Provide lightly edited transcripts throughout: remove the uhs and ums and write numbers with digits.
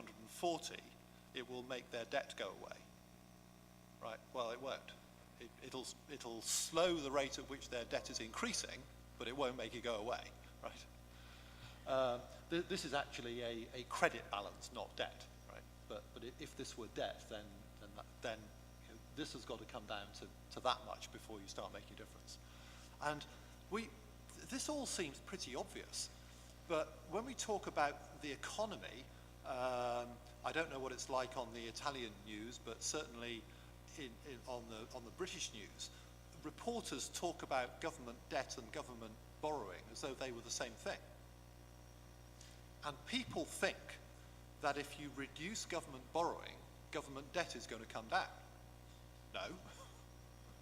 240, it will make their debt go away. Right? Well, it won't. It'll slow the rate at which their debt is increasing, but it won't make it go away. Right? This is actually a credit balance, not debt. Right? But if this were debt, then you know, this has got to come down to that much before you start making a difference. And this all seems pretty obvious, but when we talk about the economy, I don't know what it's like on the Italian news, but certainly on the British news, reporters talk about government debt and government borrowing as though they were the same thing. And people think that if you reduce government borrowing, government debt is going to come down. No,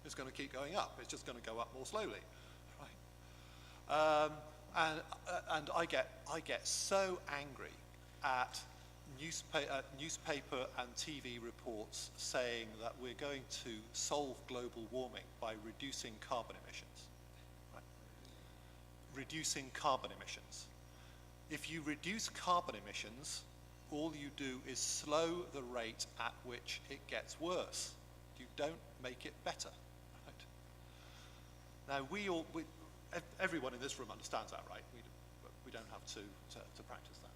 it's going to keep going up. It's just going to go up more slowly. Right? And I get so angry at newspaper and TV reports saying that we're going to solve global warming by reducing carbon emissions. Right? Reducing carbon emissions. If you reduce carbon emissions, all you do is slow the rate at which it gets worse. You don't make it better. Right? Now, everyone in this room understands that, right? We don't have to practice that.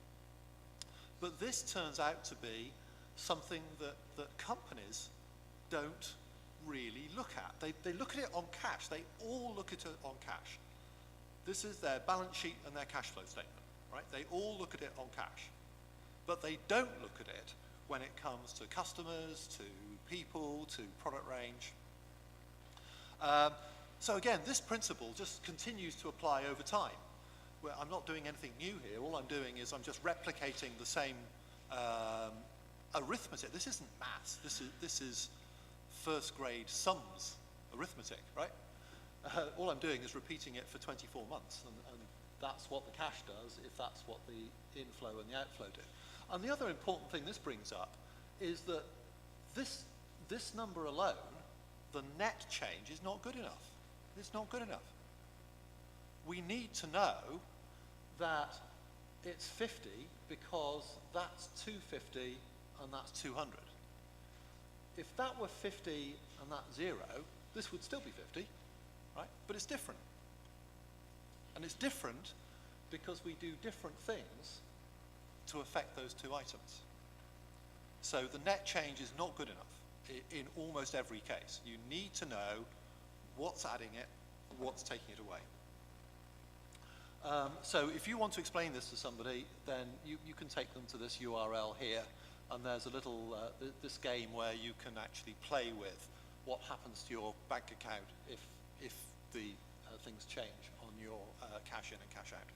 But this turns out to be something that companies don't really look at. They look at it on cash. They all look at it on cash. This is their balance sheet and their cash flow statement, right? They all look at it on cash. But they don't look at it when it comes to customers, to people, to product range. So again, this principle just continues to apply over time. Well, I'm not doing anything new here. All I'm doing is I'm just replicating the same arithmetic. This isn't maths. This is first grade sums arithmetic, right? All I'm doing is repeating it for 24 months, and that's what the cash does if that's what the inflow and the outflow do. And the other important thing this brings up is that this number alone, the net change, is not good enough. It's not good enough. We need to know that it's 50 because that's 250 and that's 200. If that were 50 and that's 0, this would still be 50, right? But it's different. And it's different because we do different things to affect those two items. So the net change is not good enough in almost every case. You need to know what's adding it, what's taking it away. So if you want to explain this to somebody, then you can take them to this URL here, and there's a little, this game where you can actually play with what happens to your bank account if the things change on your cash in and cash out.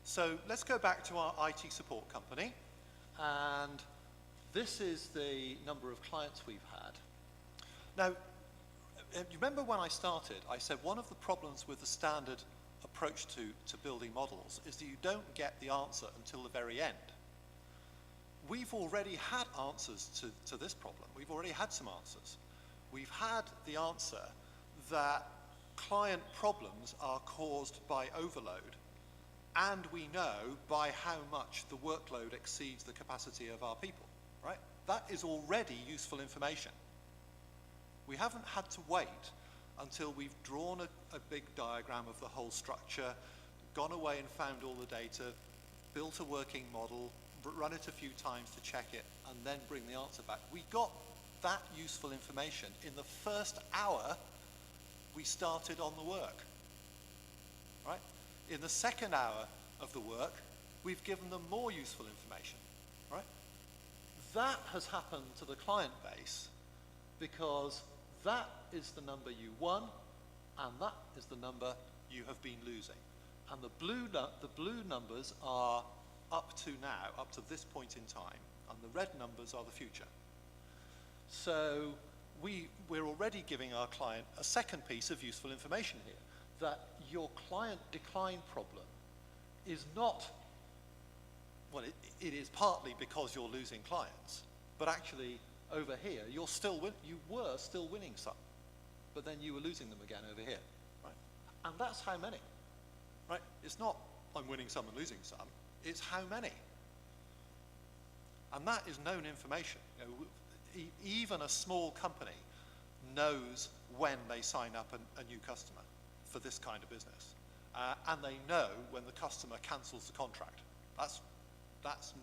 So let's go back to our IT support company, and this is the number of clients we've had. Now, you remember when I started, I said one of the problems with the standard approach to building models is that you don't get the answer until the very end. We've already had answers to this problem. We've already had some answers. We've had the answer that client problems are caused by overload, and we know by how much the workload exceeds the capacity of our people, right? That is already useful information. We haven't had to wait until we've drawn a big diagram of the whole structure, gone away and found all the data, built a working model, run it a few times to check it, and then bring the answer back. We got that useful information in the first hour we started on the work, right? In the second hour of the work, we've given them more useful information, right? That has happened to the client base because that is the number you won, and that is the number you have been losing. And the blue numbers are up to now, up to this point in time, and the red numbers are the future. So we're already giving our client a second piece of useful information here, that your client decline problem is not, well, it is partly because you're losing clients, but actually over here, you were still winning some, but then you were losing them again over here, right? And that's how many, right? It's not I'm winning some and losing some. It's how many. And that is known information. You know, even a small company knows when they sign up a new customer for this kind of business. And they know when the customer cancels the contract. That's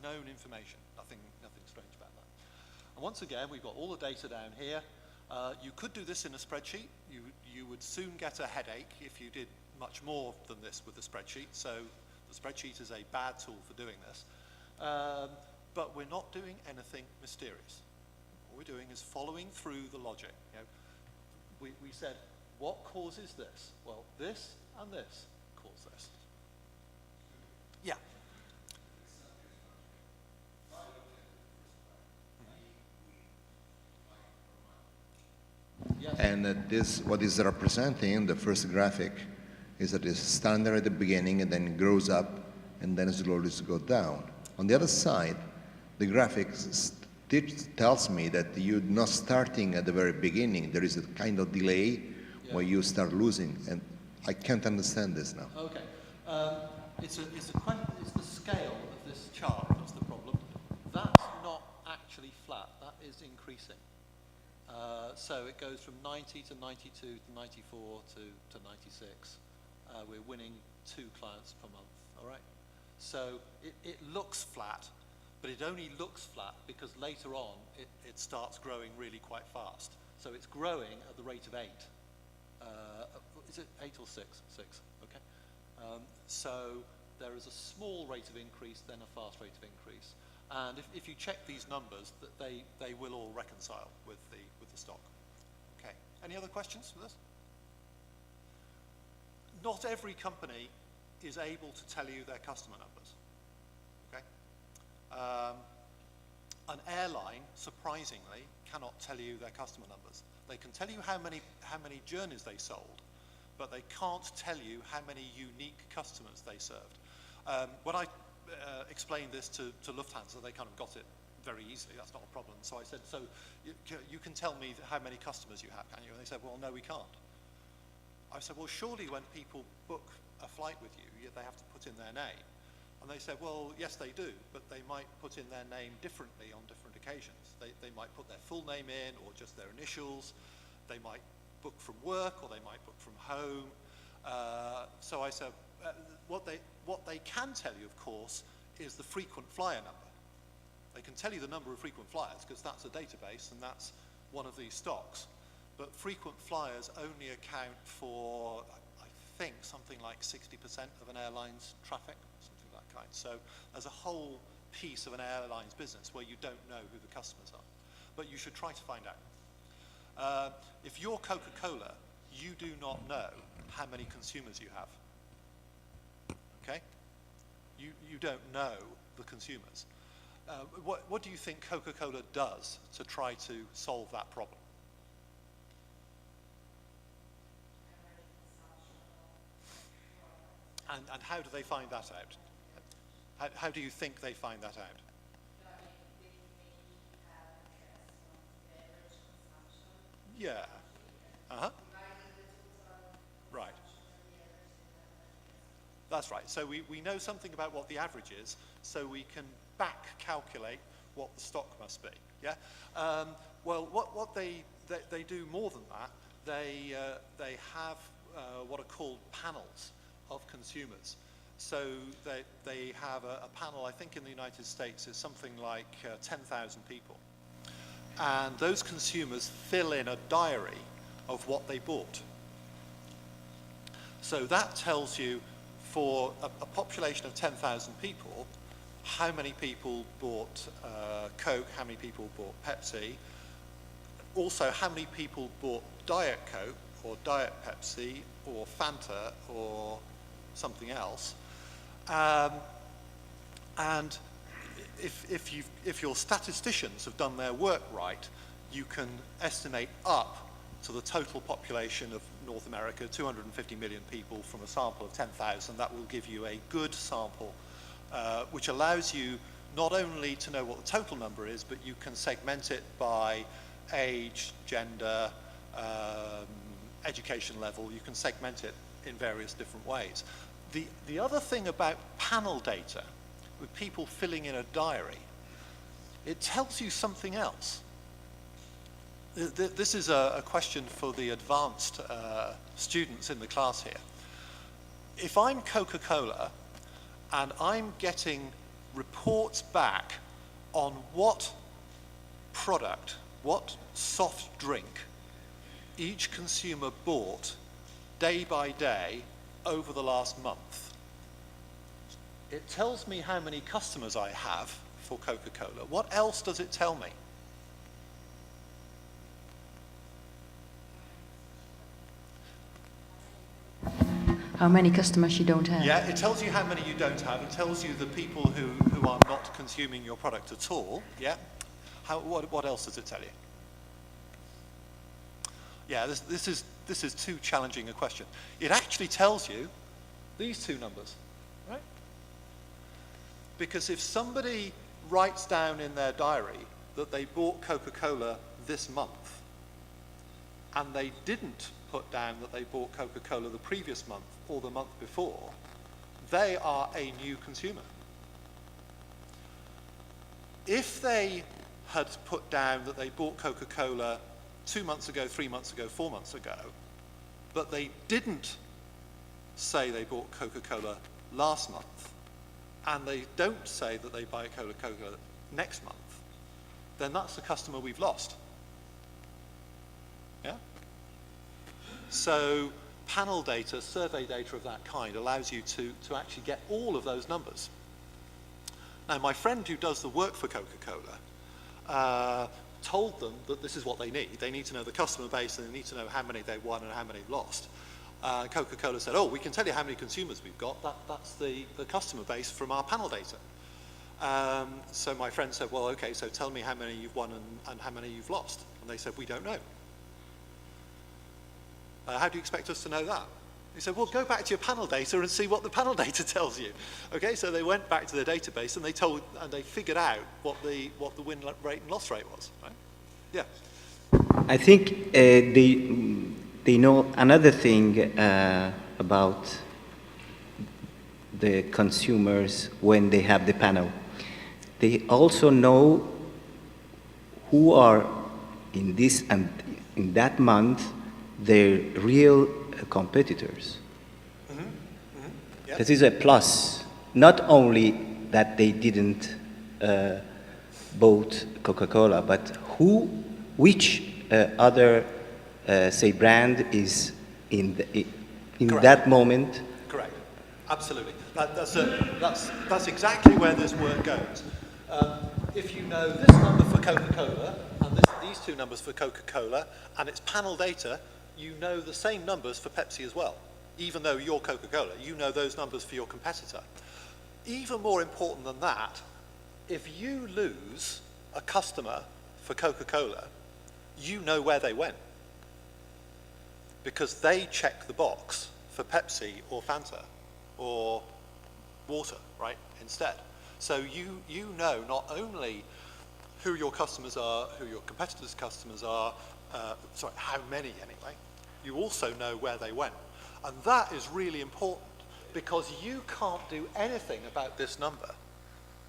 known information, nothing strange about that. And once again, we've got all the data down here. You could do this in a spreadsheet. You would soon get a headache if you did much more than this with the spreadsheet. So the spreadsheet is a bad tool for doing this. But we're not doing anything mysterious. What we're doing is following through the logic. You know, we said, what causes this? Well, this and this cause this. Yeah. Yes. And this, what is representing the first graphic, is that it's standard at the beginning and then grows up and then slowly goes down. On the other side, the graphic tells me that you're not starting at the very beginning. There is a kind of delay where you start losing, and I can't understand this now. Okay. It's the scale of this chart that's the problem. That's not actually flat. That is increasing. So it goes from 90 to 92 to 94 to 96. We're winning 2 clients per month, all right? So it looks flat, but it only looks flat because later on it starts growing really quite fast. So it's growing at the rate of 8. Is it 8 or 6? 6, okay. So there is a small rate of increase, then a fast rate of increase. And if you check these numbers, they will all reconcile with the stock. Okay. Any other questions for this? Not every company is able to tell you their customer numbers. Okay. An airline, surprisingly, cannot tell you their customer numbers. They can tell you how many journeys they sold, but they can't tell you how many unique customers they served. When I explained this to Lufthansa, they kind of got it very easily. That's not a problem. So I said, so you can tell me how many customers you have, can you? And they said, well, no, we can't. I said, well, surely when people book a flight with you, they have to put in their name. And they said, well, yes, they do, but they might put in their name differently on different occasions. They might put their full name in or just their initials. They might book from work or they might book from home. So I said, what they can tell you, of course, is the frequent flyer number. They can tell you the number of frequent flyers because that's a database and that's one of these stocks. But frequent flyers only account for, I think, something like 60% of an airline's traffic, something of that kind. So there's a whole piece of an airline's business where you don't know who the customers are. But you should try to find out. If you're Coca-Cola, you do not know how many consumers you have. Okay? You don't know the consumers. What do you think Coca-Cola does to try to solve that problem? And how do they find that out? How do you think they find that out? Yeah. Uh-huh. Right. That's right. So we know something about what the average is, so we can back calculate what the stock must be. Yeah. Well, what they do more than that. They have what are called panels of consumers. So they have a panel. I think in the United States is something like 10,000 people, and those consumers fill in a diary of what they bought. So that tells you, for a population of 10,000 people, how many people bought Coke, how many people bought Pepsi, also how many people bought Diet Coke or Diet Pepsi or Fanta or something else. And if your statisticians have done their work right, you can estimate up to the total population of North America, 250 million people, from a sample of 10,000. That will give you a good sample, which allows you not only to know what the total number is, but you can segment it by age, gender, education level. You can segment it in various different ways. The other thing about panel data, with people filling in a diary, it tells you something else. This is a question for the advanced students in the class here. If I'm Coca-Cola and I'm getting reports back on what product, what soft drink each consumer bought day by day over the last month, it tells me how many customers I have for Coca-Cola. What else does it tell me? How many customers you don't have? Yeah, it tells you how many you don't have. It tells you the people who are not consuming your product at all. Yeah. What else does it tell you? Yeah, this is too challenging a question. It actually tells you these two numbers, right? Because if somebody writes down in their diary that they bought Coca-Cola this month, and they didn't put down that they bought Coca-Cola the previous month or the month before, they are a new consumer. If they had put down that they bought Coca-Cola 2 months ago, 3 months ago, 4 months ago, but they didn't say they bought Coca-Cola last month, and they don't say that they buy Coca-Cola next month, then that's the customer we've lost. Yeah? So panel data, survey data of that kind allows you to actually get all of those numbers. Now, my friend who does the work for Coca-Cola told them that this is what they need. They need to know the customer base, and they need to know how many they won and how many lost. Coca-Cola said, oh, we can tell you how many consumers we've got. That's the customer base from our panel data. So my friend said, well, okay, so tell me how many you've won and how many you've lost. And they said, we don't know. How do you expect us to know that? He said, well, go back to your panel data and see what the panel data tells you. Okay, so they went back to their database and they figured out what the win rate and loss rate was. Right? Yeah. I think they know another thing about the consumers when they have the panel. They also know who are in this and in that month their real competitors. Mm-hmm. Mm-hmm. Yep. This is a plus. Not only that they didn't bought Coca-Cola, but which other say brand is in that moment. Correct. Absolutely. That's exactly where this work goes. If you know this number for Coca-Cola and these two numbers for Coca-Cola and it's panel data, you know the same numbers for Pepsi as well. Even though you're Coca-Cola, you know those numbers for your competitor. Even more important than that, if you lose a customer for Coca-Cola, you know where they went, because they check the box for Pepsi or Fanta or water, right, instead. So you know not only who your customers are, who your competitors' customers are, how many anyway, you also know where they went. And that is really important, because you can't do anything about this number.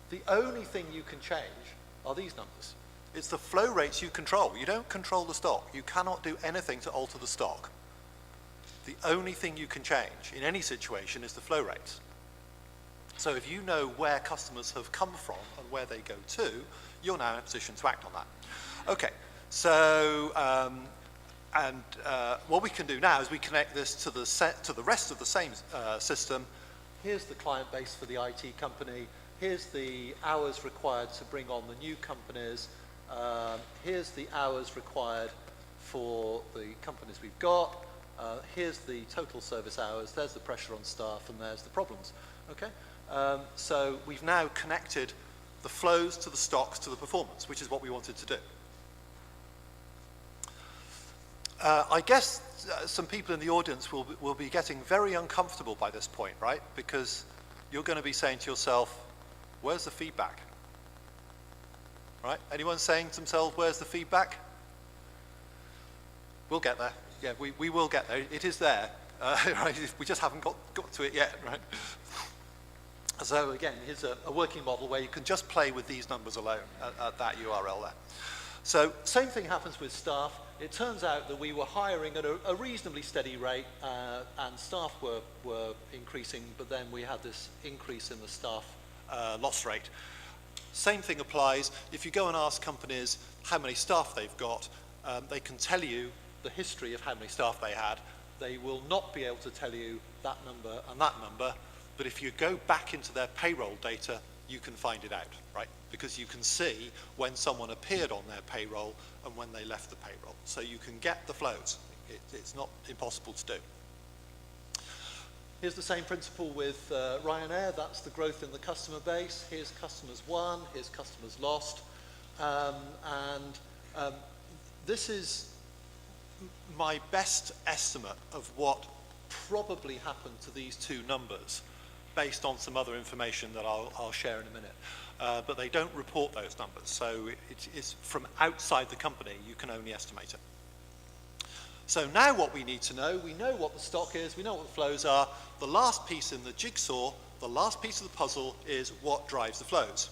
The only thing you can change are these numbers. It's the flow rates you control. You don't control the stock. You cannot do anything to alter the stock. The only thing you can change in any situation is the flow rates. So if you know where customers have come from and where they go to, you're now in a position to act on that. Okay, so what we can do now is we connect this to the rest of the same system. Here's the client base for the IT company. Here's the hours required to bring on the new companies. Here's the hours required for the companies we've got. Here's the total service hours. There's the pressure on staff, and there's the problems. Okay. So we've now connected the flows to the stocks to the performance, which is what we wanted to do. I guess some people in the audience will be getting very uncomfortable by this point, right? Because you're going to be saying to yourself, where's the feedback? Right? Anyone saying to themselves, where's the feedback? We'll get there. Yeah, we will get there. It is there. right? We just haven't got to it yet, right? So again, here's a working model where you can just play with these numbers alone at that URL there. So same thing happens with staff. It turns out that we were hiring at a reasonably steady rate, and staff were increasing, but then we had this increase in the staff loss rate. Same thing applies. If you go and ask companies how many staff they've got, they can tell you the history of how many staff they had. They will not be able to tell you that number and that number, but if you go back into their payroll data, you can find it out, right? Because you can see when someone appeared on their payroll and when they left the payroll. So you can get the flows. It's not impossible to do. Here's the same principle with Ryanair. That's the growth in the customer base. Here's customers won, here's customers lost. This is my best estimate of what probably happened to these two numbers based on some other information that I'll share in a minute. But they don't report those numbers, so it's from outside the company, you can only estimate it. So now what we need to know, we know what the stock is, we know what the flows are. The last piece in the jigsaw, the last piece of the puzzle is what drives the flows.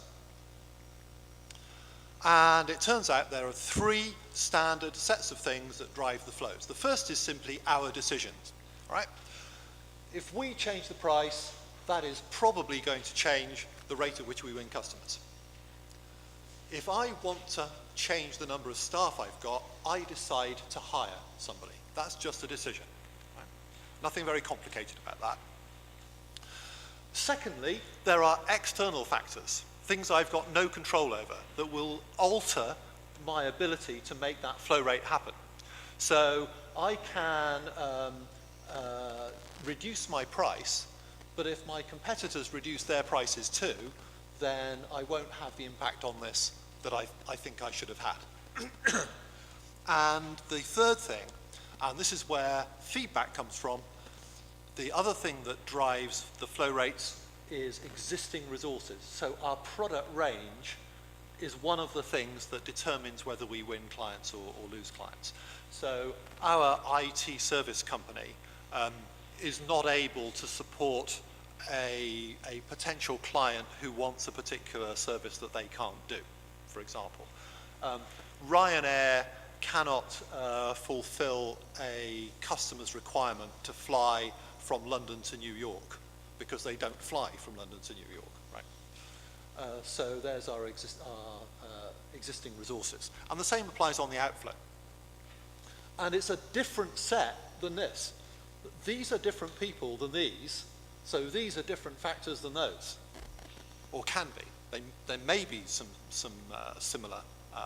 And it turns out there are three standard sets of things that drive the flows. The first is simply our decisions, all right? If we change the price, that is probably going to change the rate at which we win customers. If I want to change the number of staff I've got, I decide to hire somebody. That's just a decision. Right? Nothing very complicated about that. Secondly, there are external factors, things I've got no control over, that will alter my ability to make that flow rate happen. So I can reduce my price, but if my competitors reduce their prices too, then I won't have the impact on this that I think I should have had. And the third thing, and this is where feedback comes from, the other thing that drives the flow rates is existing resources. So our product range is one of the things that determines whether we win clients or lose clients. So our IT service company is not able to support a potential client who wants a particular service that they can't do, for example. Ryanair cannot fulfill a customer's requirement to fly from London to New York because they don't fly from London to New York, right? So there's our existing resources. And the same applies on the outflow. And it's a different set than this. These are different people than these, so these are different factors than those, or can be. There may be some similar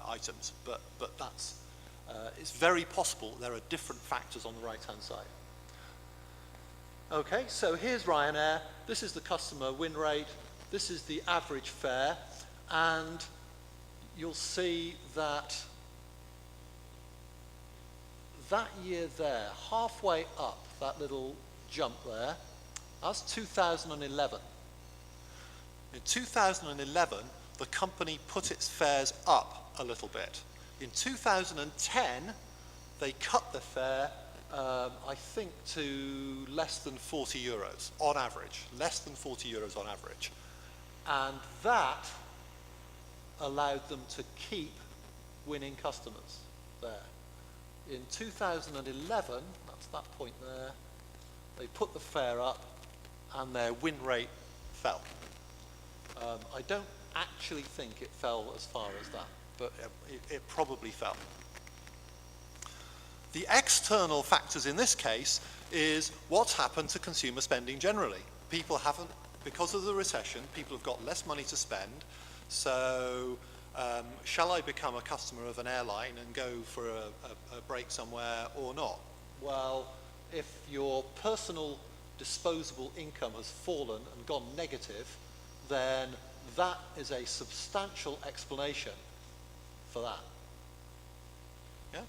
items, but that's it's very possible there are different factors on the right-hand side. Okay, so here's Ryanair. This is the customer win rate. This is the average fare, and you'll see that that year there, halfway up, that little jump there, that's 2011. In 2011, the company put its fares up a little bit. In 2010, they cut the fare, I think, to less than 40 euros on average, less than 40 euros on average. And that allowed them to keep winning customers there. In 2011, that's that point there, they put the fare up and their win rate fell. I don't actually think it fell as far as that, but it probably fell. The external factors in this case is what's happened to consumer spending generally. People haven't, because of the recession, people have got less money to spend, so shall I become a customer of an airline and go for a break somewhere or not? Well, if your personal disposable income has fallen and gone negative, then that is a substantial explanation for that. Yeah?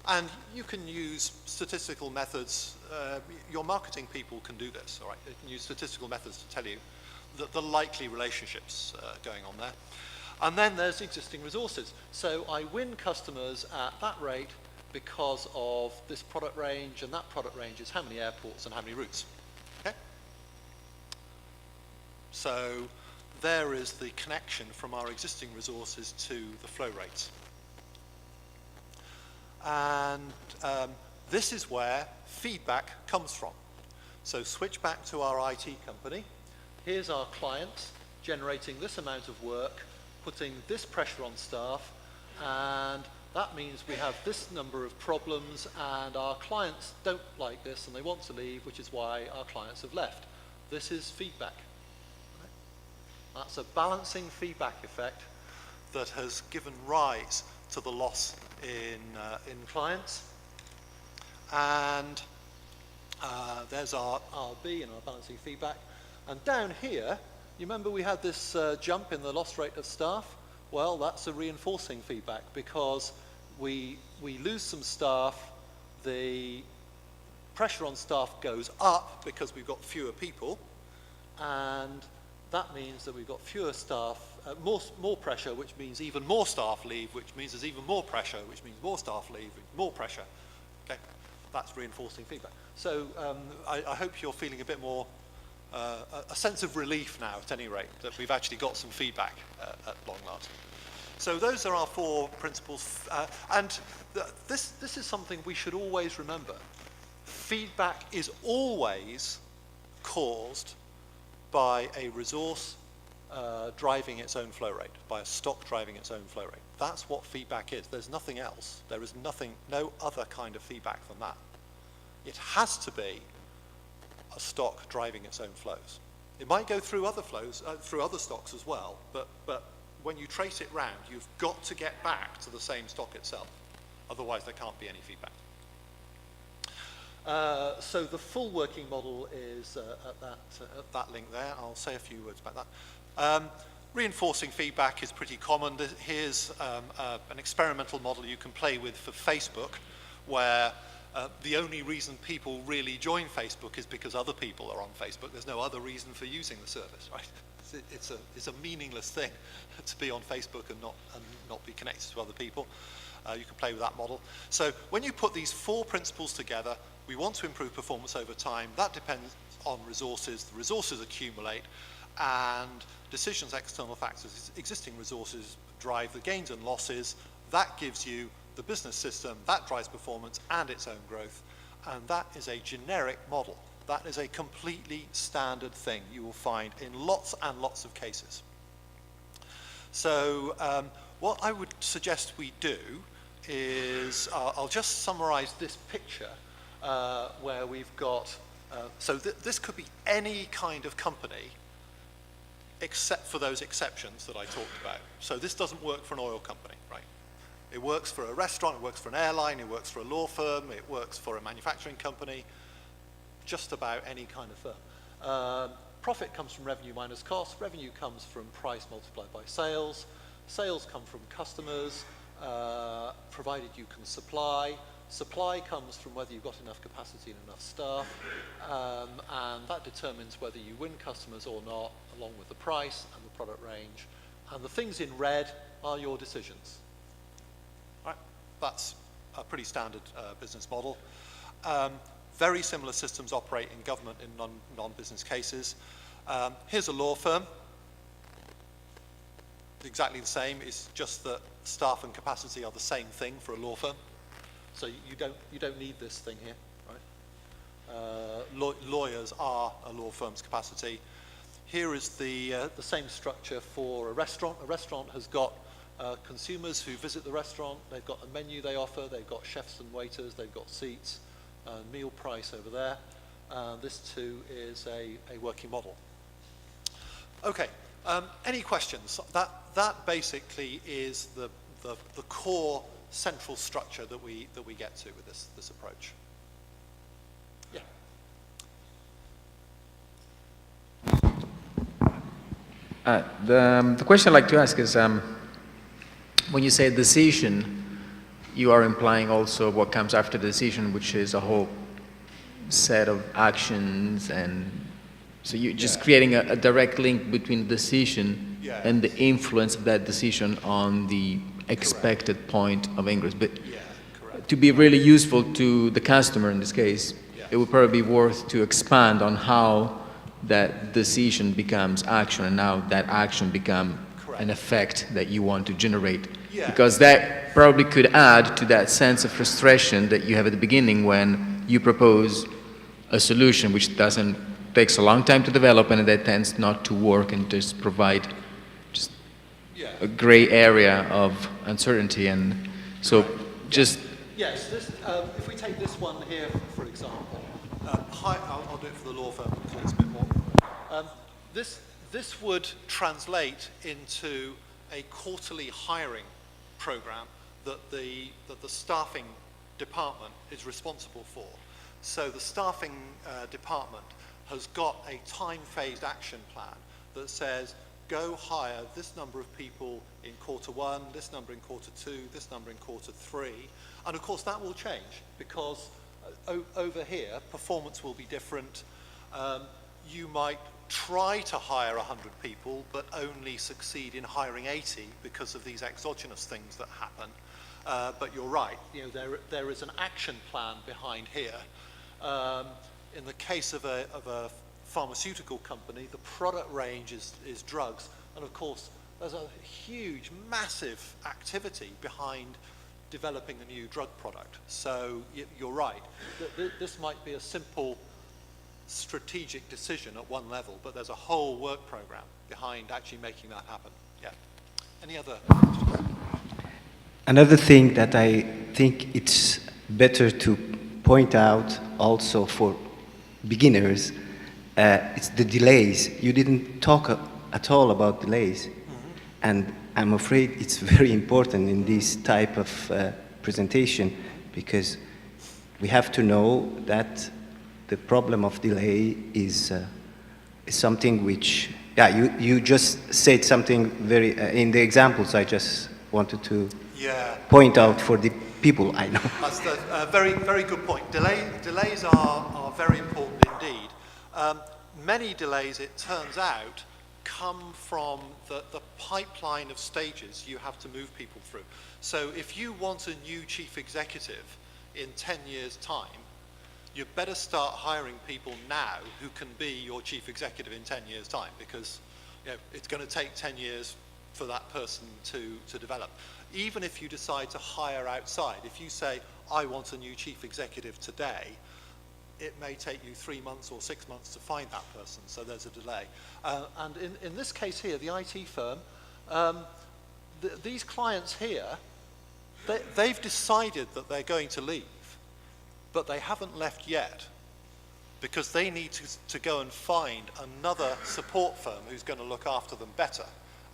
And you can use statistical methods. Your marketing people can do this, all right? They can use statistical methods to tell you the likely relationships going on there. And then there's existing resources. So I win customers at that rate, because of this product range, and that product range is how many airports and how many routes. Okay? So there is the connection from our existing resources to the flow rates. And this is where feedback comes from. So switch back to our IT company. Here's our client generating this amount of work, putting this pressure on staff, and that means we have this number of problems, and our clients don't like this and they want to leave, which is why our clients have left. This is feedback. That's a balancing feedback effect that has given rise to the loss in clients. And there's our RB and our balancing feedback. And down here, you remember we had this jump in the loss rate of staff? Well, that's a reinforcing feedback, because we lose some staff, the pressure on staff goes up because we've got fewer people, and that means that we've got fewer staff, more pressure, which means even more staff leave, which means there's even more pressure, which means more staff leave, more pressure. Okay, that's reinforcing feedback. So I hope you're feeling a bit more, a sense of relief now, at any rate, that we've actually got some feedback at long last. So those are our 4 principles, and this is something we should always remember. Feedback is always caused by a resource driving its own flow rate, by a stock driving its own flow rate. That's what feedback is. There's nothing else. There is no other kind of feedback than that. It has to be a stock driving its own flows. It might go through other flows, through other stocks as well, but when you trace it round, you've got to get back to the same stock itself. Otherwise, there can't be any feedback. So the full working model is at that link there. I'll say a few words about that. Reinforcing feedback is pretty common. Here's an experimental model you can play with for Facebook, where the only reason people really join Facebook is because other people are on Facebook. There's no other reason for using the service, right? It's a meaningless thing to be on Facebook and not be connected to other people. You can play with that model. So when you put these 4 principles together, we want to improve performance over time. That depends on resources. The resources accumulate, and decisions, external factors, existing resources drive the gains and losses. That gives you the business system, that drives performance and its own growth, and that is a generic model. That is a completely standard thing you will find in lots and lots of cases. So what I would suggest we do is, I'll just summarize this picture where we've got, so this could be any kind of company except for those exceptions that I talked about. So this doesn't work for an oil company, right? It works for a restaurant, it works for an airline, it works for a law firm, it works for a manufacturing company, just about any kind of firm. Profit comes from revenue minus cost, revenue comes from price multiplied by sales, sales come from customers, provided you can supply. Supply comes from whether you've got enough capacity and enough staff, and that determines whether you win customers or not, along with the price and the product range. And the things in red are your decisions. All right? That's a pretty standard business model. Very similar systems operate in government in non-business cases. Here's a law firm. Exactly the same. It's just that staff and capacity are the same thing for a law firm. So you don't need this thing here, right? Lawyers are a law firm's capacity. Here is the same structure for a restaurant. A restaurant has got consumers who visit the restaurant. They've got a menu they offer. They've got chefs and waiters. They've got seats. Meal price over there. This too is a working model. Okay. Any questions? That basically is the core central structure that we get to with this approach. Yeah. The question I'd like to ask is, when you say decision, you are implying also what comes after the decision, which is a whole set of actions, and so you're just creating a direct link between decision and the influence of that decision on the expected point of ingress. But to be really useful to the customer in this case, it would probably be worth to expand on how that decision becomes action and now that action become an effect that you want to generate. Yeah. Because that probably could add to that sense of frustration that you have at the beginning when you propose a solution which takes a long time to develop and that tends not to work and just provide just a gray area of uncertainty. And so just... Yes, this, if we take this one here, for example, I'll do it for the law firm because it's a bit more. This would translate into a quarterly hiring program that the staffing department is responsible for. So the staffing department has got a time-phased action plan that says, go hire this number of people in quarter 1, this number in quarter 2, this number in quarter 3. And of course that will change because over here, performance will be different. You might try to hire 100 people, but only succeed in hiring 80 because of these exogenous things that happen. But you're right, you know, there is an action plan behind here. In the case of a pharmaceutical company, the product range is drugs, and of course there's a huge, massive activity behind developing a new drug product. So you're right, this might be a simple strategic decision at one level, but there's a whole work program behind actually making that happen. Yeah. Any other questions? Another thing that I think it's better to point out also for beginners, it's the delays. You didn't talk at all about delays. And I'm afraid it's very important in this type of presentation because we have to know that the problem of delay is something which, you just said something very, in the examples I just wanted to point out for the people I know. That's a very, very good point. Delays are very important indeed. Many delays, it turns out, come from the pipeline of stages you have to move people through. So if you want a new chief executive in 10 years' time, you better start hiring people now who can be your chief executive in 10 years' time because it's going to take 10 years for that person to develop. Even if you decide to hire outside, if you say, I want a new chief executive today, it may take you 3 months or 6 months to find that person, so there's a delay. And in this case here, the IT firm, these clients here, they've decided that they're going to leave, but they haven't left yet because they need to go and find another support firm who's going to look after them better,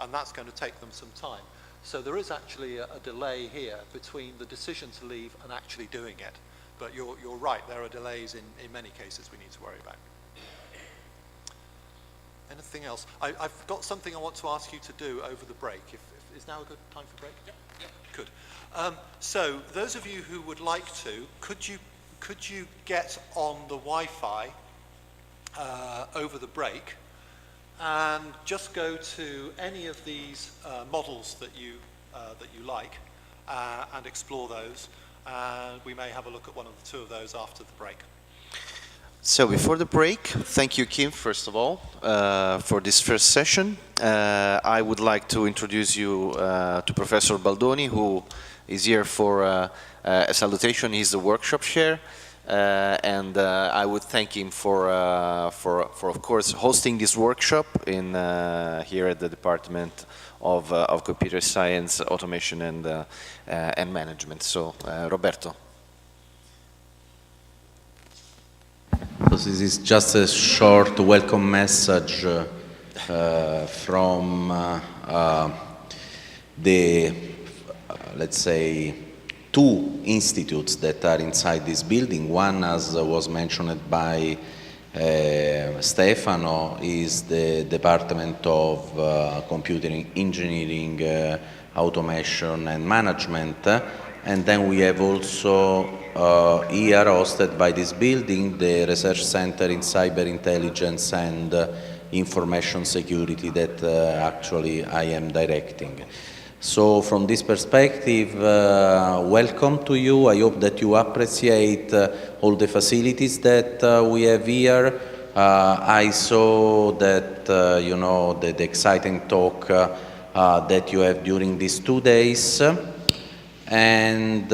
and that's going to take them some time. So there is actually a delay here between the decision to leave and actually doing it. But you're right, there are delays in many cases we need to worry about. Anything else? I've got something I want to ask you to do over the break. Is now a good time for break? Yeah. Good. So those of you who would like to, could you get on the Wi-Fi over the break and just go to any of these models that you like and explore those. And we may have a look at one of the two of those after the break. So before the break, thank you, Kim, first of all, for this first session. I would like to introduce you to Professor Baldoni, who is here for Salutation. He's the workshop chair. And I would thank him for of course, hosting this workshop in here at the Department of Computer Science, Automation and Management. So, Roberto. So this is just a short welcome message from the, let's say, two institutes that are inside this building. One, as was mentioned by Stefano, is the Department of Computer Engineering, Automation and Management. And then we have also here hosted by this building the Research Center in Cyber Intelligence and Information Security that actually I am directing. So from this perspective, welcome to you. I hope that you appreciate all the facilities that we have here. I saw that, you know, the exciting talk that you have during these 2 days. And,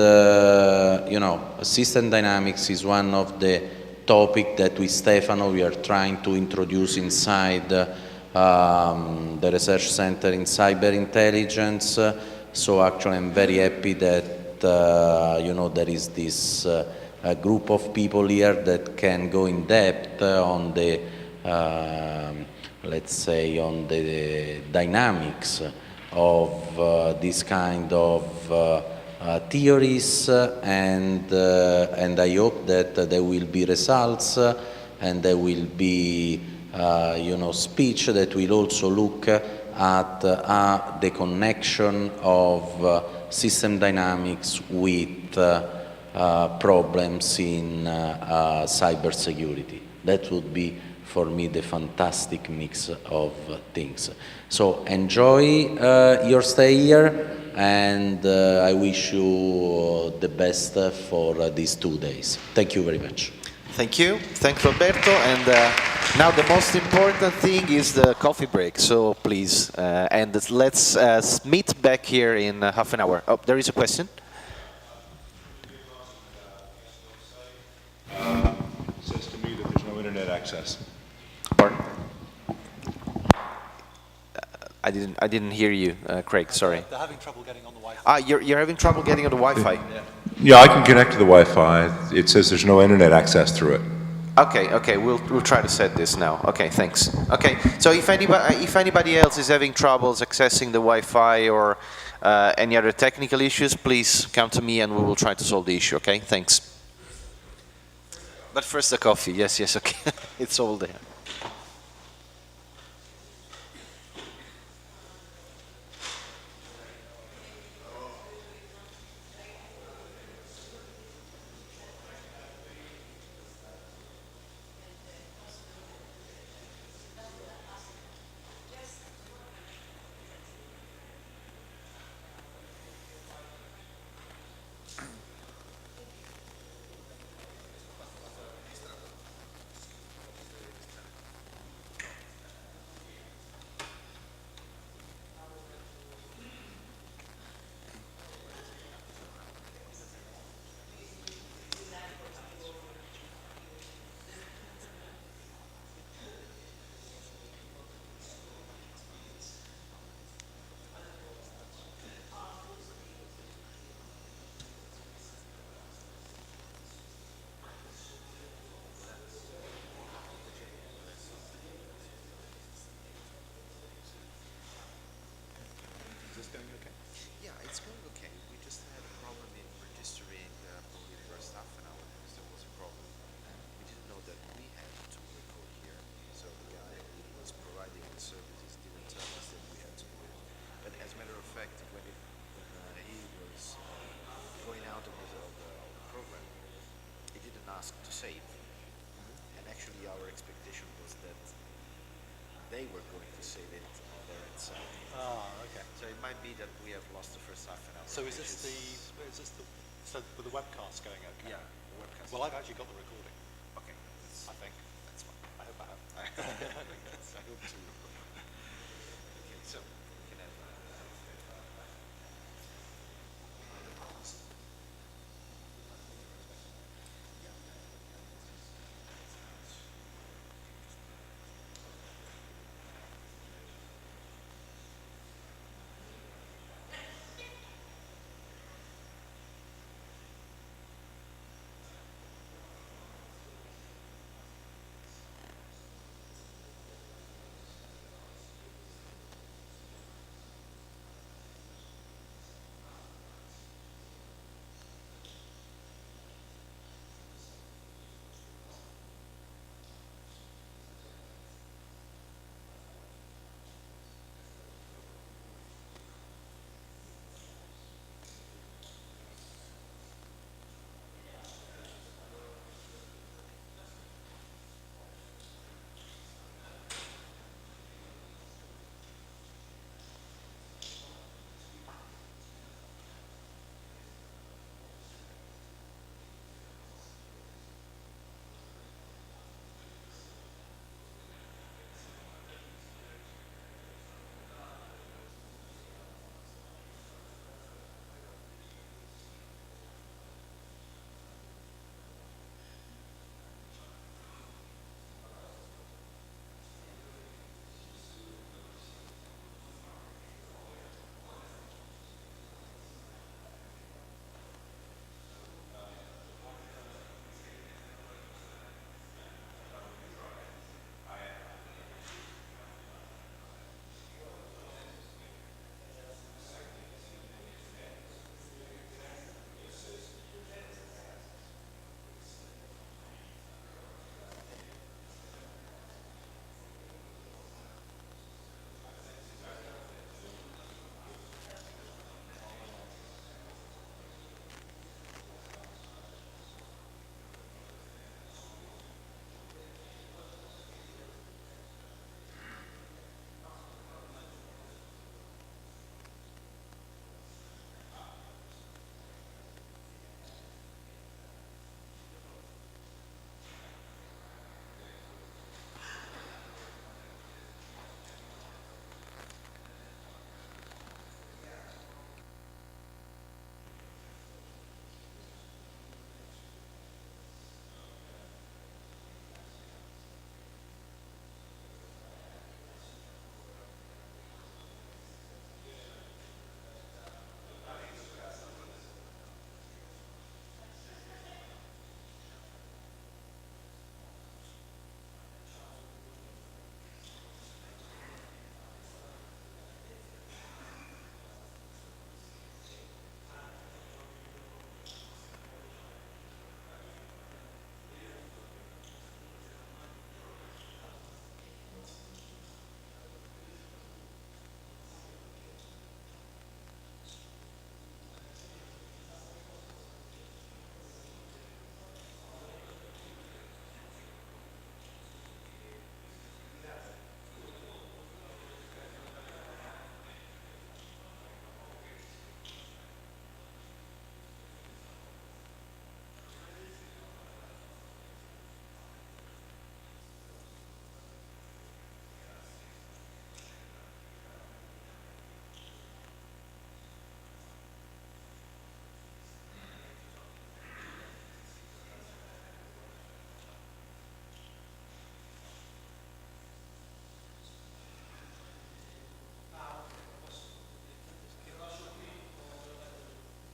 you know, system dynamics is one of the topics that with Stefano we are trying to introduce inside the Research Center in Cyber Intelligence. So actually I'm very happy that, you know, there is this group of people here that can go in depth on the, let's say, on the dynamics of this kind of theories, and I hope that there will be results and there will be you know, speech that will also look at the connection of system dynamics with problems in cybersecurity. That would be for me the fantastic mix of things. So enjoy your stay here, and I wish you the best for these 2 days. Thank you very much. Thank you. Thanks, Roberto. And now the most important thing is the coffee break. So please, and let's meet back here in half an hour. Oh, there is a question. It says to me that there's no internet access. Pardon? I didn't hear you, Craig. Sorry. They're having trouble getting on the Wi-Fi. Ah, you're having trouble getting on the Wi-Fi. Yeah, I can connect to the Wi-Fi. It says there's no internet access through it. Okay, we'll try to set this now. Okay, thanks. Okay, so if anybody else is having troubles accessing the Wi-Fi or any other technical issues, please come to me and we will try to solve the issue. Okay, thanks. But first the coffee. Yes, okay. It's all there. Yeah, it's going okay. We just had a problem in registering probably the first half an hour because there was a problem. We didn't know that we had to record here. So the guy who was providing the services didn't tell us that we had to do it. But as a matter of fact, when he was going out of the program, he didn't ask to save. And actually our expectation was that they were going to save it on their own side. Ah, okay. So it might be that we have lost the first half an hour. So is this the so with the webcast going okay? Yeah, the webcast. Well, I've actually got the recording. Okay. I think. That's fine. I hope I have. I hope too. Okay, so we can have.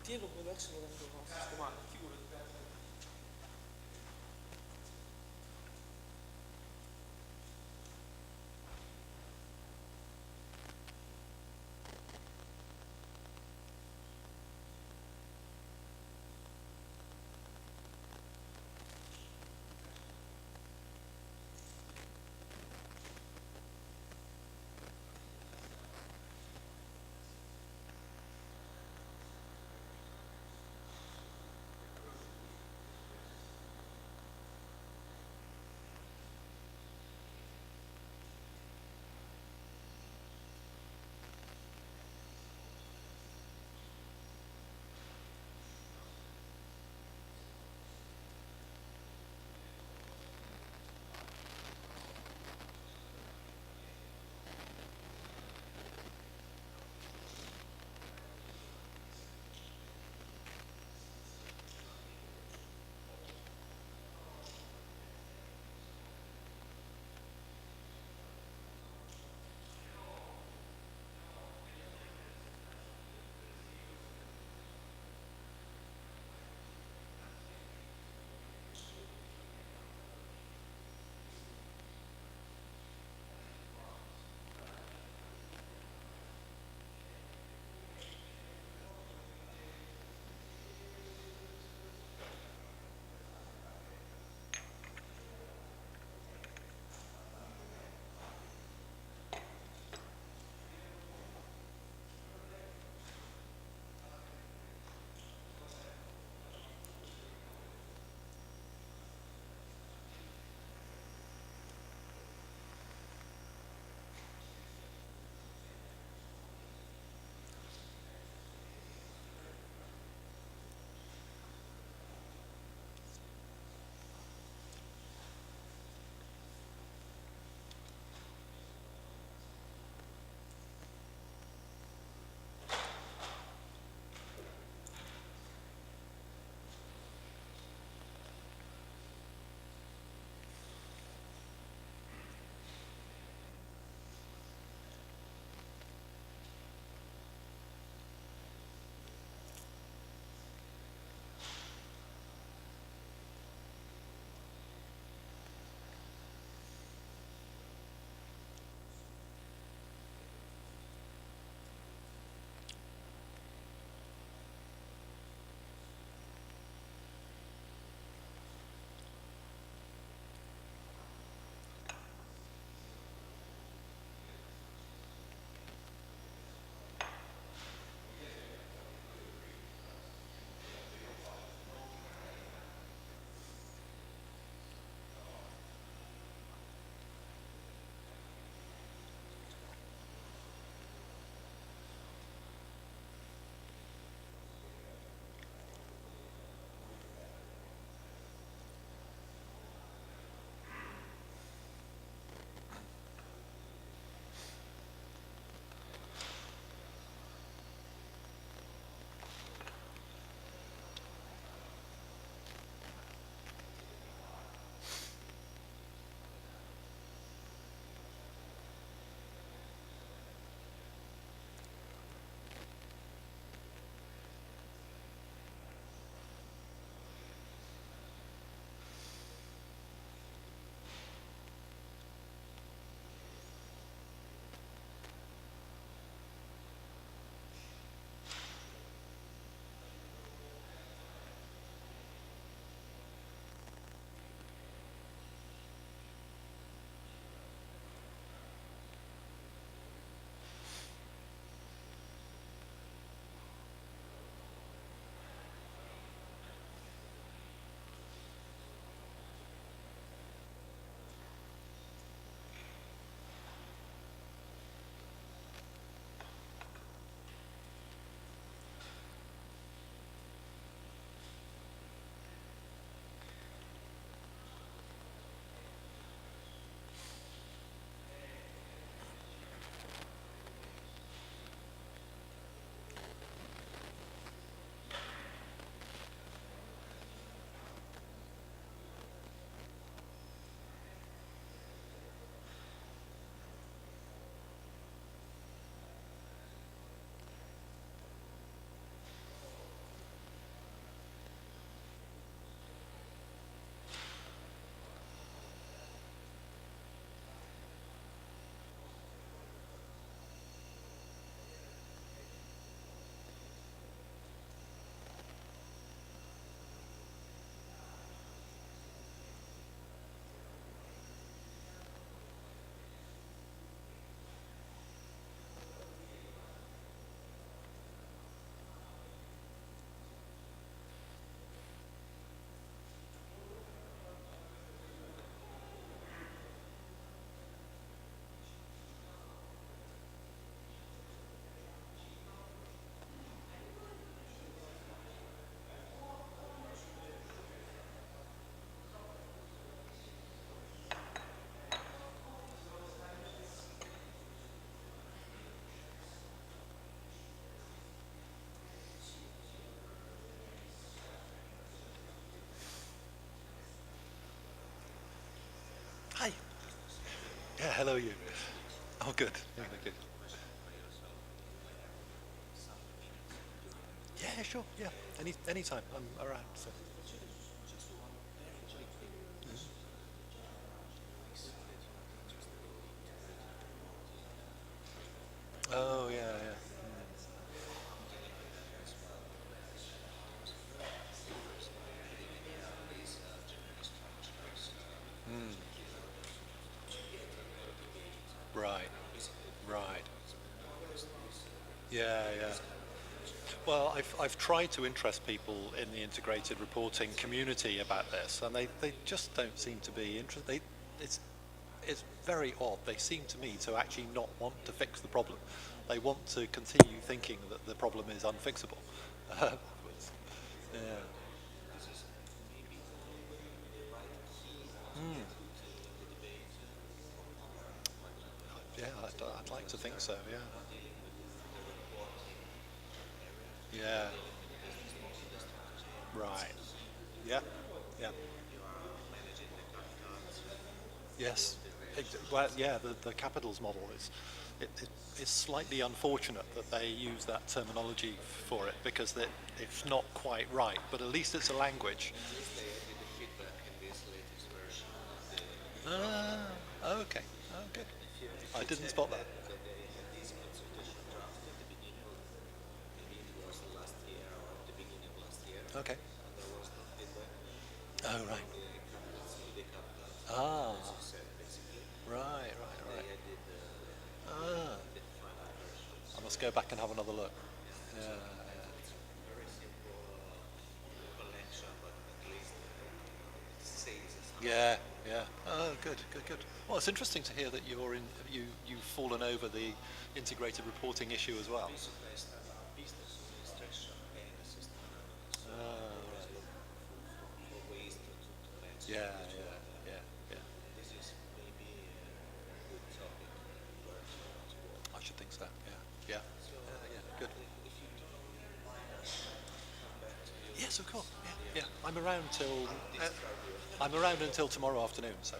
Tienilo quello adesso lo vengo a sistemare, figurati. Yeah, hello you. Oh, good. Yeah, good. Yeah, sure. Yeah, anytime. I'm around. So. Oh, yeah, yeah. Right, right. Yeah, yeah. Well, I've tried to interest people in the integrated reporting community about this, and they just don't seem to be interested. It's very odd. They seem to me to actually not want to fix the problem. They want to continue thinking that the problem is unfixable. Yeah. Mm. Yeah, I'd like to think so. Yeah. Yeah. Right. Yeah. Yeah. Yes. Well, yeah, the capitals model is slightly unfortunate that they use that terminology for it because it's not quite right, but at least it's a language. Ah, okay. Oh, good. I didn't spot that. Okay. Oh, right. Ah. Right, right, right. Ah. I must go back and have another look. Yeah, yeah, yeah. Oh, good, good, good. Well, it's interesting to hear that you've fallen over the integrated reporting issue as well. Ah, right. Yeah, yeah, yeah, yeah. I should think so. Yeah, yeah, yeah. Good. Yes, of course. Yeah, yeah. I'm around until tomorrow afternoon. So.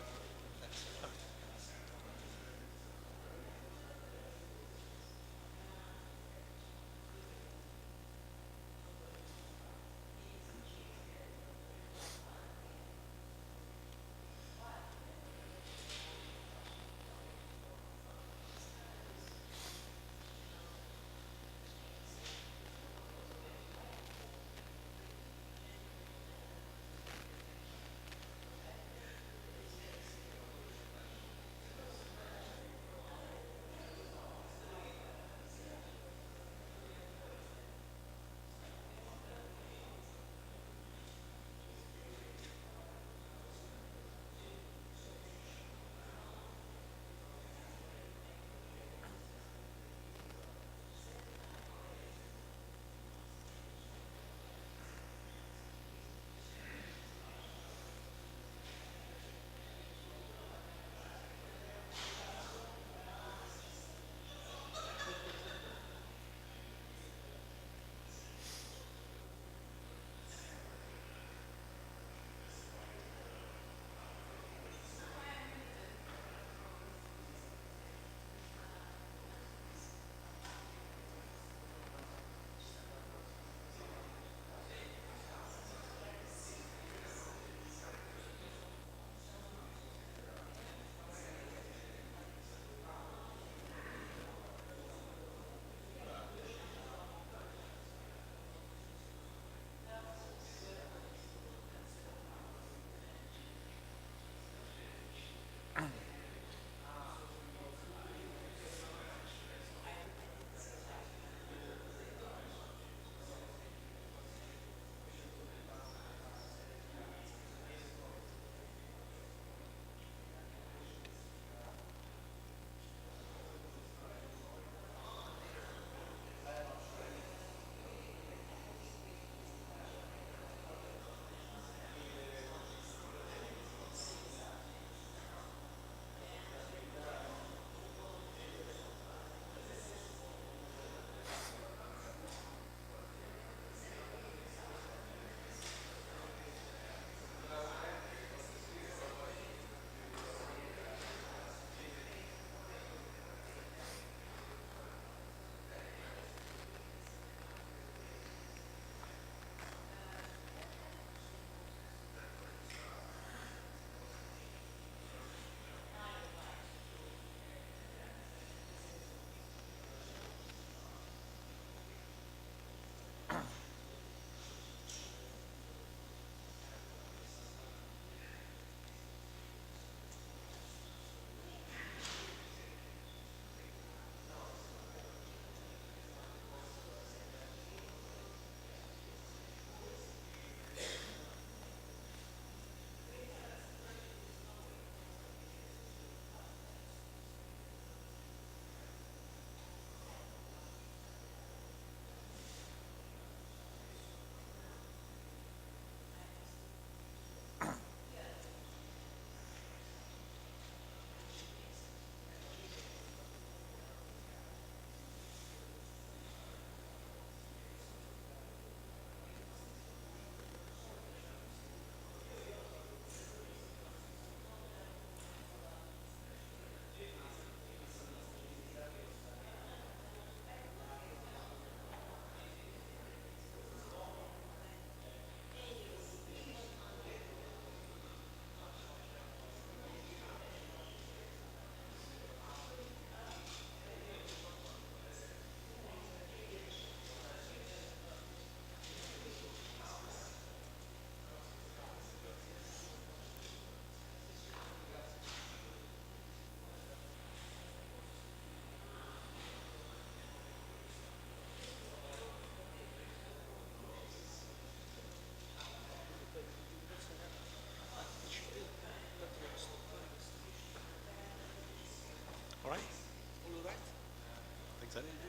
it.